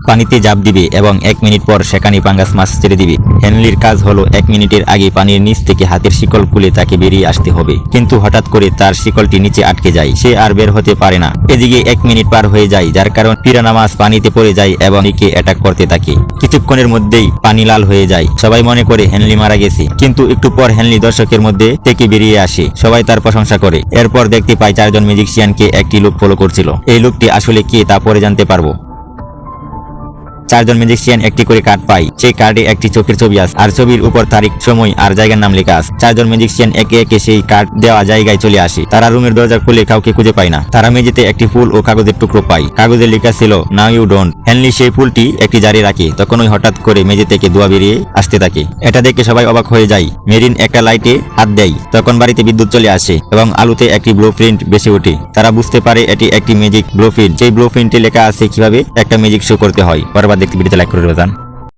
পানিতে জাপ দিবে এবং 1 মিনিট পর সেখানে পাঙ্গাস মাছ ছেড়ে দিবে। হেনলির কাজ হলো 1 মিনিটের আগে পানির নিচ থেকে হাতের শিকল খুলে তাকে বেরিয়ে আসতে হবে, কিন্তু হঠাৎ করে তার শিকলটি নিচে আটকে যায়, সে আর বের হতে পারে না। এদিকে 1 মিনিট পার হয়ে যায়, যার কারণ পিরানা মাছ পানিতে পড়ে যায় এবং একে অ্যাটাক করতে থাকে। কিছুক্ষণের মধ্যেই পানি লাল হয়ে যায়, সবাই মনে করে হেনলি মারা গেছে, কিন্তু একটু পর হেনলি দর্শকের মধ্যে থেকে বেরিয়ে আসে, সবাই তার প্রশংসা করে। এরপর দেখতে পাই 4 জন ম্যাজিশিয়ানকে একটি লোক ফলো করছিল। এই লোকটি আসলে কে তা পরে জানতে পারবো। 4 জন ম্যাজিশিয়ান একটি করে কার্ড পায়, সেই কার্ডে একটি চোখের ছবি আছে আর ছবির উপর তারিখ, সময় আর জায়গার নাম লেখা আছে। 4 জন ম্যাজিশিয়ান একে একে সেই কার্ড দেওয়া জায়গায় চলে আসে। তারা রুমের দরজা খুলে কাউকে খুঁজে পায় না। তারা মেঝেতে একটি ফুল ও কাগজের টুকরো পায়, কাগজে লেখা ছিল নাও ইউ ডোন্ট। হেনলি সেই ফুলটি একটি জারে রাখে, তখনই হঠাৎ করে মেঝে থেকে ধোঁয়া বেরিয়ে আসতে থাকে। এটা দেখে সবাই অবাক হয়ে যায়। মেরিন একটা লাইটে হাত দেয়, তখন বাড়িতে বিদ্যুৎ চলে আসে এবং আলোতে একটি ব্লুপ্রিন্ট ভেসে ওঠে। তারা বুঝতে পারে এটি একটি ম্যাজিক ব্লুপ্রিন্ট। সেই ব্লুপ্রিন্টে লেখা আছে কিভাবে একটা ম্যাজিক শো করতে হয়। পরবার দেখতে ভিডিওতে লাইক করে দেন।